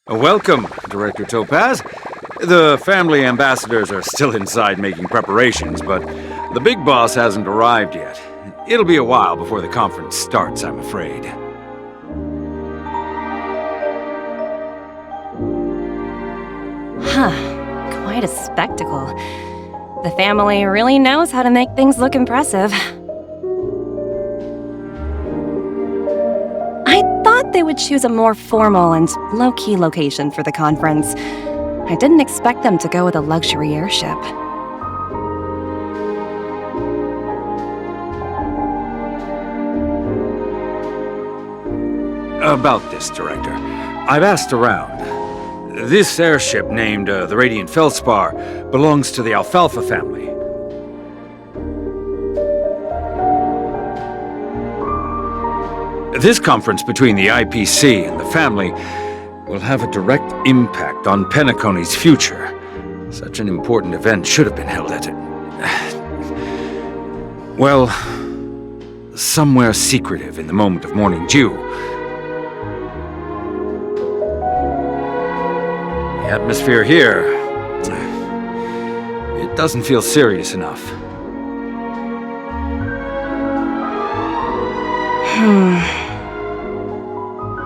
Welcome, Director Topaz. The family ambassadors are still inside making preparations, but the big boss hasn't arrived yet. It'll be a while before the conference starts, I'm afraid. Quite a spectacle. The family really knows how to make things look impressive. I thought they would choose a more formal and low-key location for the conference. I didn't expect them to go with a luxury airship. About this, Director. I've asked around. This airship, named the Radiant Feldspar, belongs to the Alfalfa family. This conference between the IPC and the family will have a direct impact on Penacony's future. Such an important event should have been held at well, somewhere secretive in the moment of morning dew. The atmosphere here, it doesn't feel serious enough.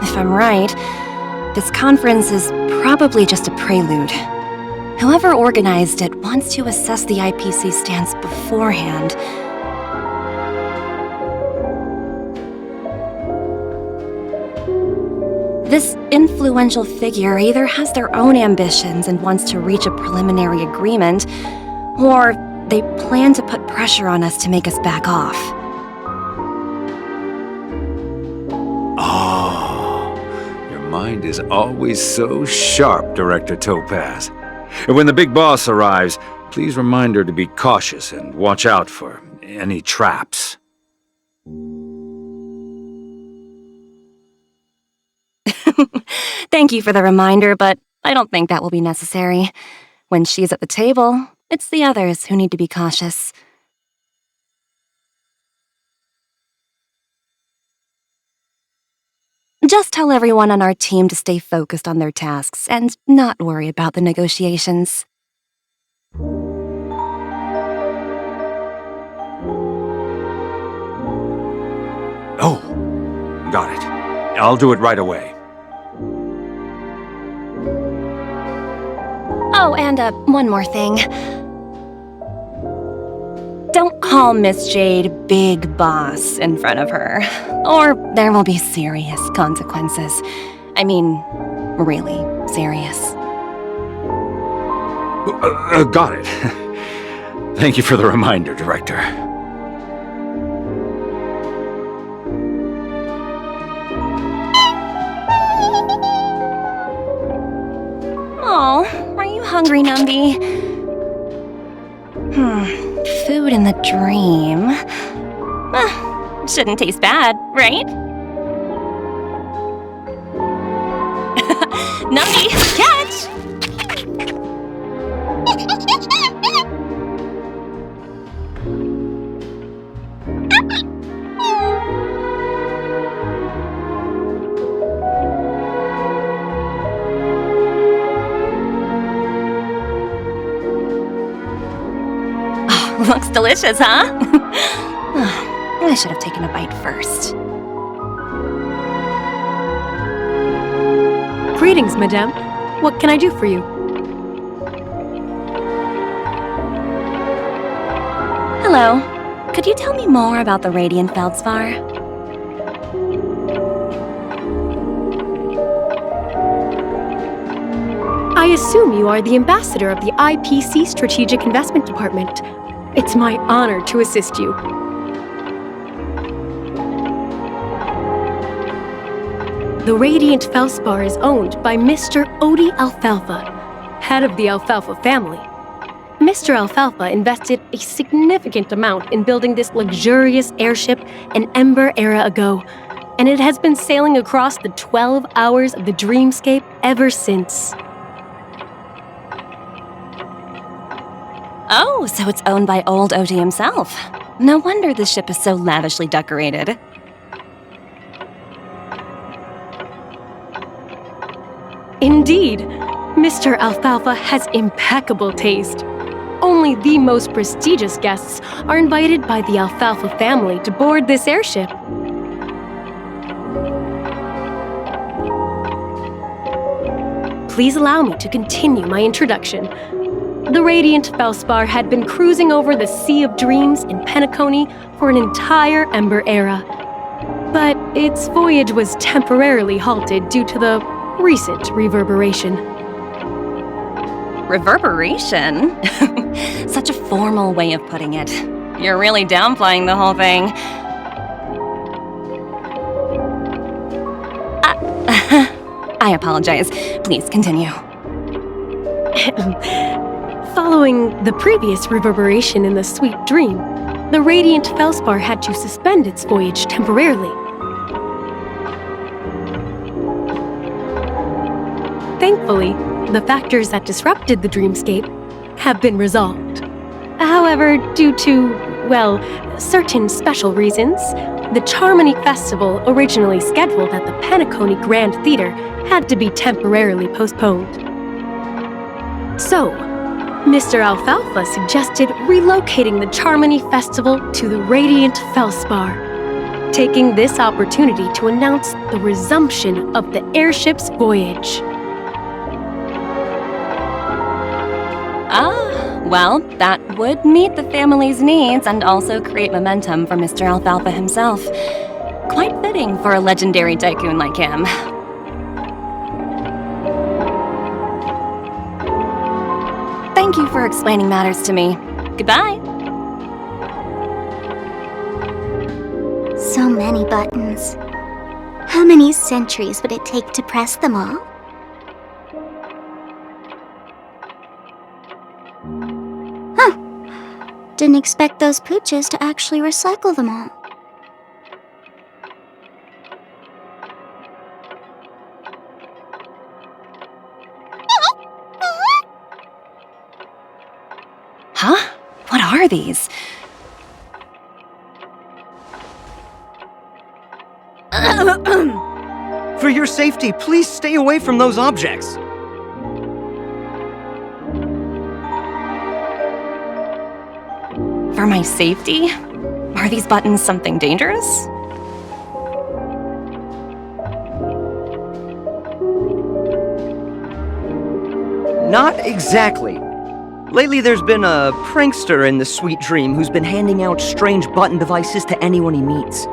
If I'm right, this conference is probably just a prelude. Whoever organized it wants to assess the IPC stance beforehand. This influential figure either has their own ambitions and wants to reach a preliminary agreement, or they plan to put pressure on us to make us back off. Your mind is always so sharp, Director Topaz. And when the big boss arrives, please remind her to be cautious and watch out for any traps. Thank you for the reminder, but I don't think that will be necessary. When she's at the table, it's the others who need to be cautious. Just tell everyone on our team to stay focused on their tasks and not worry about the negotiations. Oh, got it. I'll do it right away. Oh, and one more thing. Don't call Miss Jade Big Boss in front of her, or there will be serious consequences. I mean, really serious. Got it. Thank you for the reminder, Director. Oh, are you hungry, Numby? Food in the dream. Shouldn't taste bad, right? Numby, catch! Looks delicious, huh? I should have taken a bite first. Greetings, madame. What can I do for you? Hello. Could you tell me more about the Radiant Feldspar? I assume you are the ambassador of the IPC Strategic Investment Department. It's my honor to assist you. The Radiant Feldspar is owned by Mr. Odie Alfalfa, head of the Alfalfa family. Mr. Alfalfa invested a significant amount in building this luxurious airship an Ember era ago, and it has been sailing across the 12 hours of the dreamscape ever since. Oh, so it's owned by old Odie himself. No wonder the ship is so lavishly decorated. Indeed, Mr. Alfalfa has impeccable taste. Only the most prestigious guests are invited by the Alfalfa family to board this airship. Please allow me to continue my introduction. The Radiant Felspar had been cruising over the Sea of Dreams in Penacony for an entire Ember era. But its voyage was temporarily halted due to the recent reverberation. Reverberation? Such a formal way of putting it. You're really downplaying the whole thing. I apologize. Please continue. Following the previous reverberation in the Sweet Dream, the Radiant Felspar had to suspend its voyage temporarily. Thankfully, the factors that disrupted the dreamscape have been resolved. However, due to, well, certain special reasons, the Charmony Festival originally scheduled at the Penacony Grand Theater had to be temporarily postponed. So, Mr. Alfalfa suggested relocating the Charmony Festival to the Radiant Felspar, taking this opportunity to announce the resumption of the airship's voyage. Well, that would meet the family's needs and also create momentum for Mr. Alfalfa himself. Quite fitting for a legendary tycoon like him. Thank you for explaining matters to me. Goodbye. So many buttons. How many centuries would it take to press them all? Didn't expect those pooches to actually recycle them all. Huh? What are these? For your safety, please stay away from those objects. For my safety? Are these buttons something dangerous? Not exactly. Lately, there's been a prankster in the Sweet Dream who's been handing out strange button devices to anyone he meets.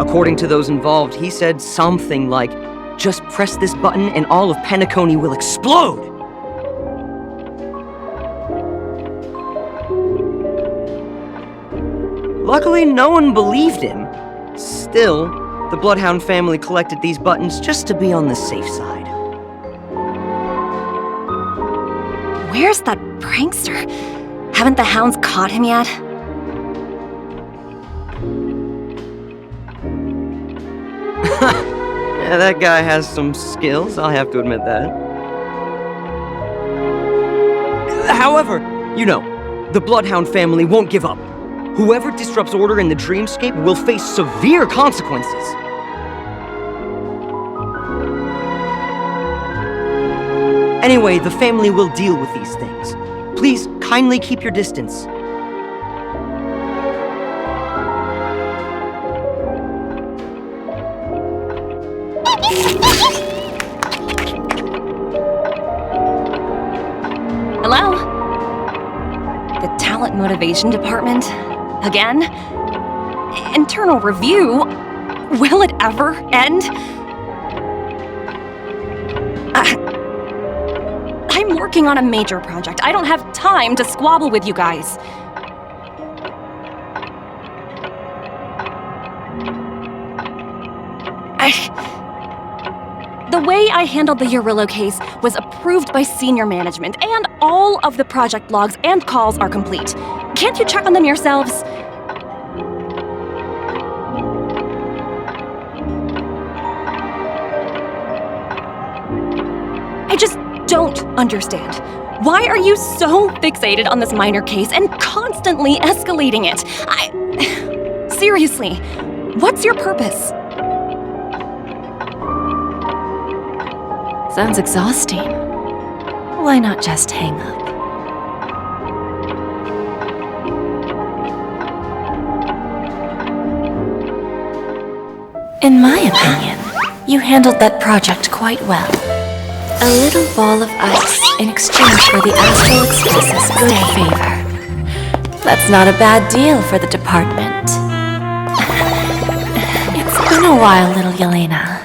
According to those involved, he said something like, "Just press this button and all of Penacony will explode!" Luckily, no one believed him. Still, the Bloodhound family collected these buttons just to be on the safe side. Where's that prankster? Haven't the hounds caught him yet? Yeah, that guy has some skills, I'll have to admit that. However, you know, the Bloodhound family won't give up. Whoever disrupts order in the dreamscape will face severe consequences. Anyway, the family will deal with these things. Please kindly keep your distance. Hello? The Talent Motivation Department? Again? Internal review? Will it ever end? I'm working on a major project. I don't have time to squabble with you guys. The way I handled the Urillo case was approved by senior management, and all of the project logs and calls are complete. Can't you check on them yourselves? I just don't understand. Why are you so fixated on this minor case and constantly escalating it? Seriously, What's your purpose? Sounds exhausting. Why not just hang up? In my opinion, you handled that project quite well. A little ball of ice in exchange for the Astral Express's good favor. That's not a bad deal for the department. It's been a while, little Yelena.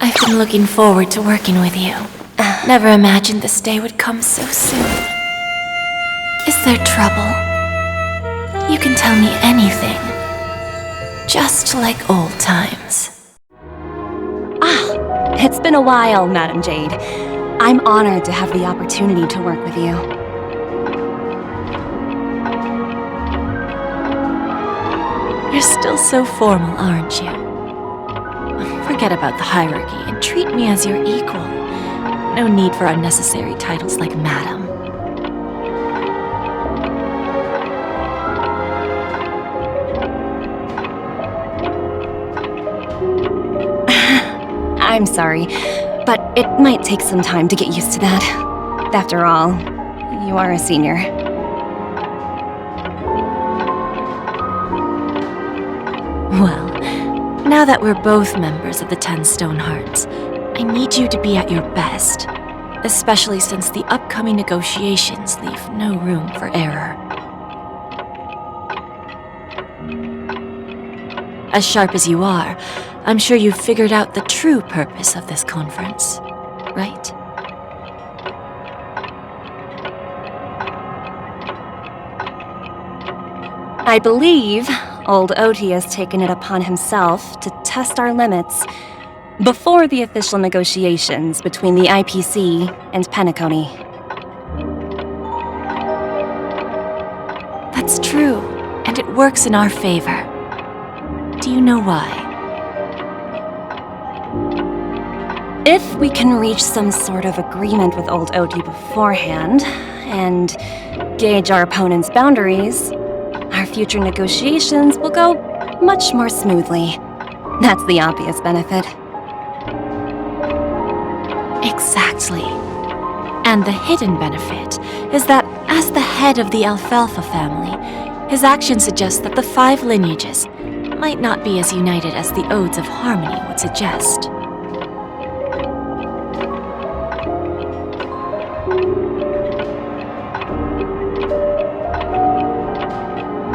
I've been looking forward to working with you. Never imagined this day would come so soon. Is there trouble? You can tell me anything. Just like old times. It's been a while, Madam Jade. I'm honored to have the opportunity to work with you. You're still so formal, aren't you? Forget about the hierarchy and treat me as your equal. No need for unnecessary titles like Madam. I'm sorry, but it might take some time to get used to that. After all, you are a senior. Well, now that we're both members of the 10 Stone Hearts, I need you to be at your best, especially since the upcoming negotiations leave no room for error. As sharp as you are, I'm sure you've figured out the true purpose of this conference, right? I believe old Oti has taken it upon himself to test our limits before the official negotiations between the IPC and Penacony. That's true, and it works in our favor. Do you know why? If we can reach some sort of agreement with old Oti beforehand, and gauge our opponent's boundaries, our future negotiations will go much more smoothly. That's the obvious benefit. Exactly. And the hidden benefit is that as the head of the Alfalfa family, his actions suggest that the 5 lineages might not be as united as the Odes of Harmony would suggest.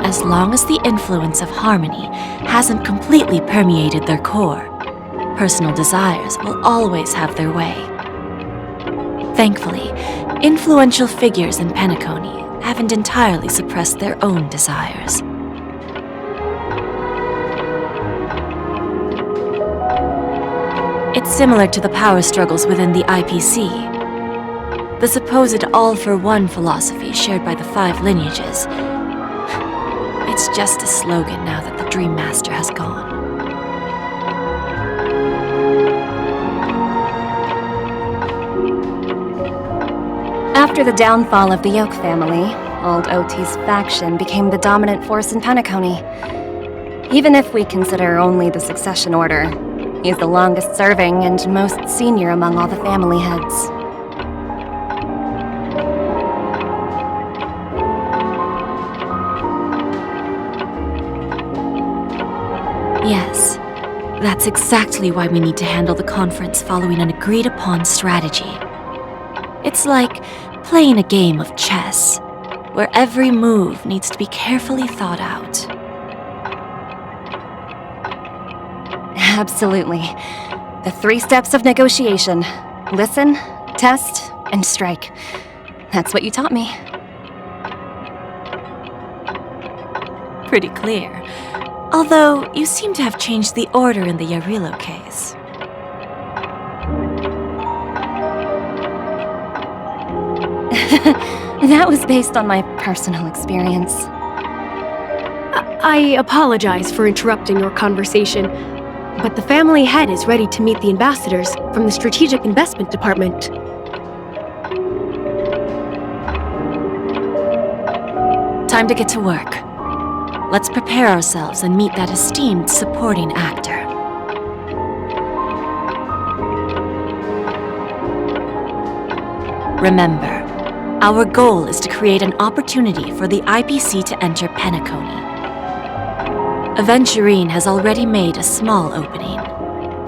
As long as the influence of Harmony hasn't completely permeated their core, personal desires will always have their way. Thankfully, influential figures in Penacony haven't entirely suppressed their own desires. It's similar to the power struggles within the IPC. The supposed all-for-one philosophy shared by the 5 lineages. It's just a slogan now that the Dream Master has gone. After the downfall of the Yoke family, old Oti's faction became the dominant force in Penacony. Even if we consider only the succession order, he's the longest serving and most senior among all the family heads. Yes, that's exactly why we need to handle the conference following an agreed-upon strategy. It's like playing a game of chess, where every move needs to be carefully thought out. Absolutely. The 3 steps of negotiation. Listen, test, and strike. That's what you taught me. Pretty clear. Although, you seem to have changed the order in the Yarilo case. That was based on my personal experience. I apologize for interrupting your conversation, but the family head is ready to meet the ambassadors from the Strategic Investment Department. Time to get to work. let's prepare ourselves and meet that esteemed supporting actor. Remember, our goal is to create an opportunity for the IPC to enter Penacony. Aventurine has already made a small opening,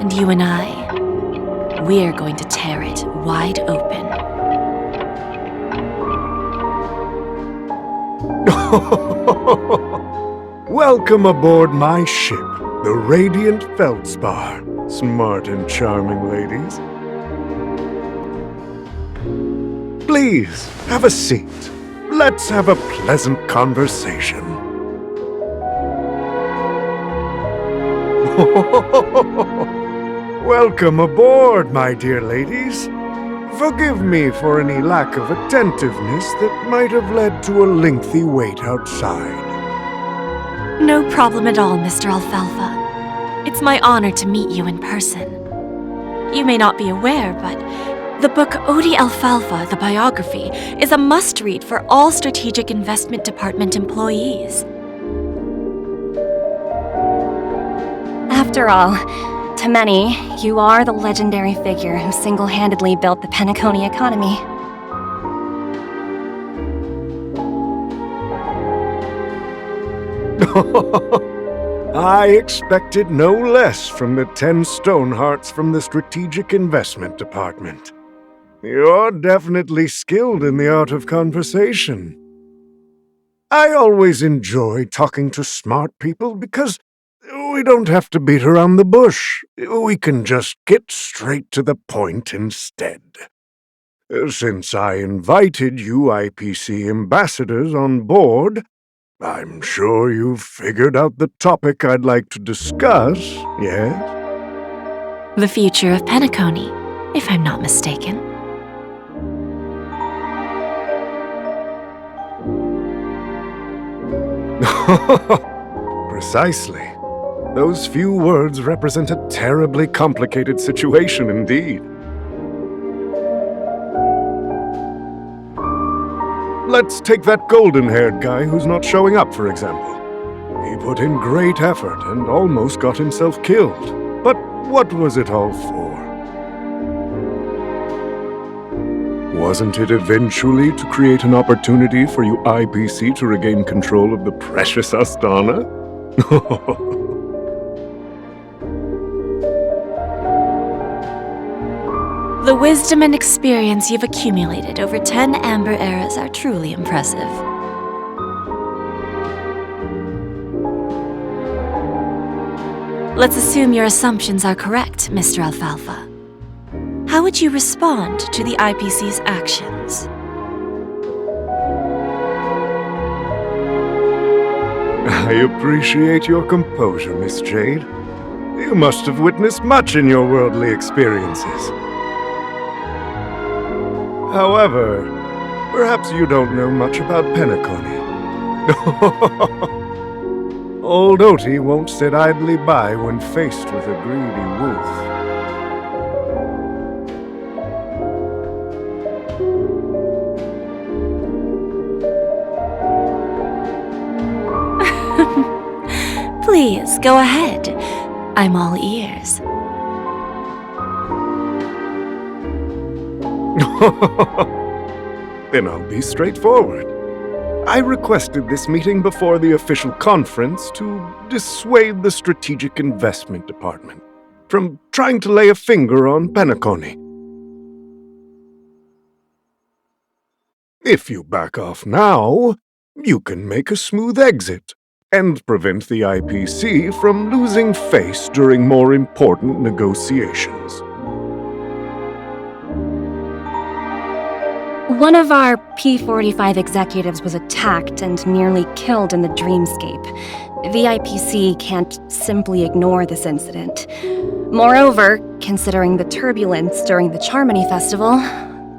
and you and we're going to tear it wide open. Welcome aboard my ship, the Radiant Feldspar, smart and charming ladies. Please, have a seat. Let's have a pleasant conversation. Welcome aboard, my dear ladies. Forgive me for any lack of attentiveness that might have led to a lengthy wait outside. No problem at all, Mr. Alfalfa. It's my honor to meet you in person. You may not be aware, but the book Odie Alfalfa, the biography, is a must-read for all Strategic Investment Department employees. After all, to many, you are the legendary figure who single-handedly built the Penacony economy. I expected no less from the 10 Stonehearts from the Strategic Investment Department. You're definitely skilled in the art of conversation. I always enjoy talking to smart people because we don't have to beat around the bush. We can just get straight to the point instead. Since I invited you IPC ambassadors on board, I'm sure you've figured out the topic I'd like to discuss, yes? The future of Penacony, if I'm not mistaken. Precisely. Those few words represent a terribly complicated situation indeed. Let's take that golden-haired guy who's not showing up, for example. He put in great effort and almost got himself killed. But what was it all for? Wasn't it eventually to create an opportunity for you IPC to regain control of the precious Astana? The wisdom and experience you've accumulated over 10 Amber Eras are truly impressive. Let's assume your assumptions are correct, Mr. Alfalfa. How would you respond to the IPC's actions? I appreciate your composure, Miss Jade. You must have witnessed much in your worldly experiences. However, perhaps you don't know much about Penacony. Old Oti won't sit idly by when faced with a greedy wolf. Please, go ahead. I'm all ears. Then I'll be straightforward. I requested this meeting before the official conference to dissuade the Strategic Investment Department from trying to lay a finger on Penacony. If you back off now, you can make a smooth exit and prevent the IPC from losing face during more important negotiations. One of our P.45 executives was attacked and nearly killed in the dreamscape. The IPC can't simply ignore this incident. Moreover, considering the turbulence during the Charmony Festival,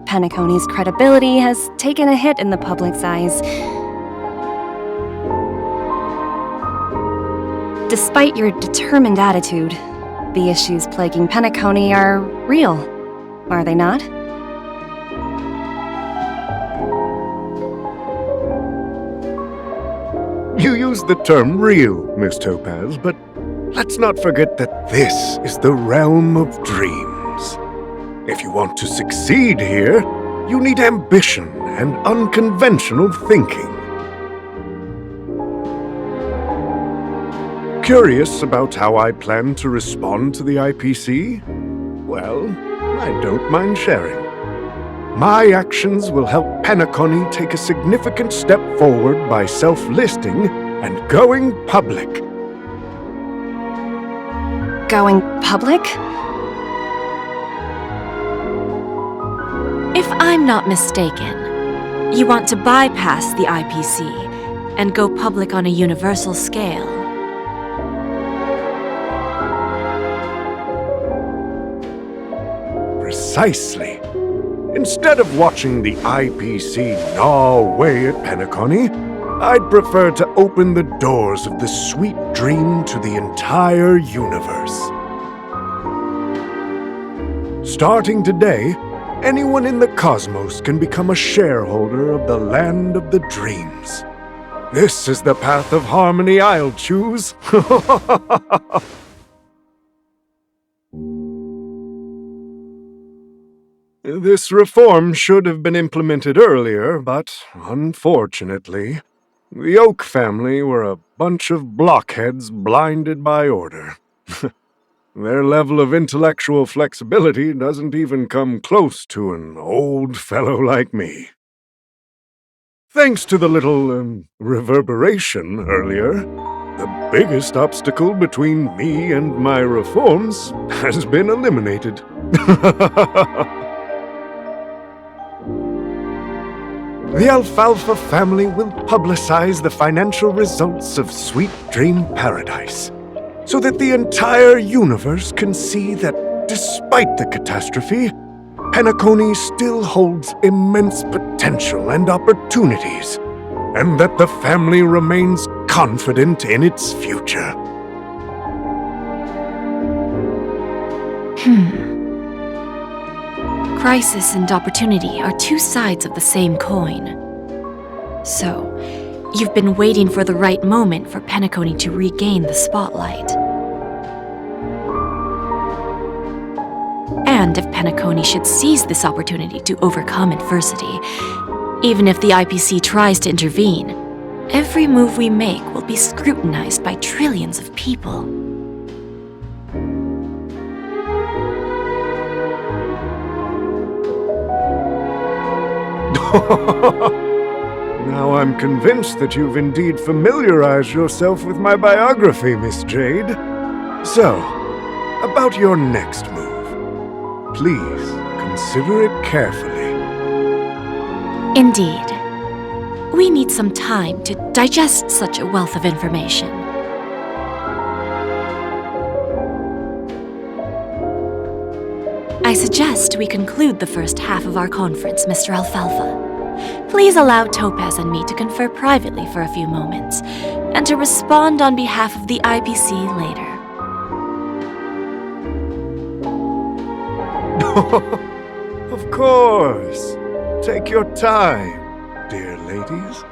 Penacony's credibility has taken a hit in the public's eyes. Despite your determined attitude, the issues plaguing Penacony are real, are they not? You use the term real, Miss Topaz, but let's not forget that this is the realm of dreams. If you want to succeed here, you need ambition and unconventional thinking. Curious about how I plan to respond to the IPC? Well, I don't mind sharing. My actions will help Penacony take a significant step forward by self-listing and going public. Going public? If I'm not mistaken, you want to bypass the IPC and go public on a universal scale. Precisely. Instead of watching the IPC gnaw away at Penacony, I'd prefer to open the doors of the sweet dream to the entire universe. Starting today, anyone in the cosmos can become a shareholder of the land of the dreams. This is the path of harmony I'll choose. This reform should have been implemented earlier, but unfortunately, the Oak family were a bunch of blockheads blinded by order. Their level of intellectual flexibility doesn't even come close to an old fellow like me. Thanks to the little reverberation earlier, the biggest obstacle between me and my reforms has been eliminated. The Alfalfa family will publicize the financial results of Sweet Dream Paradise, so that the entire universe can see that despite the catastrophe, Penacony still holds immense potential and opportunities, and that the family remains confident in its future. Crisis and opportunity are two sides of the same coin. So, you've been waiting for the right moment for Penacony to regain the spotlight. And if Penacony should seize this opportunity to overcome adversity, even if the IPC tries to intervene, every move we make will be scrutinized by trillions of people. Now I'm convinced that you've indeed familiarized yourself with my biography, Miss Jade. So, about your next move. Please consider it carefully. Indeed. We need some time to digest such a wealth of information. I suggest we conclude the first half of our conference, Mr. Alfalfa. Please allow Topaz and me to confer privately for a few moments, and to respond on behalf of the IPC later. Of course. Take your time, dear ladies.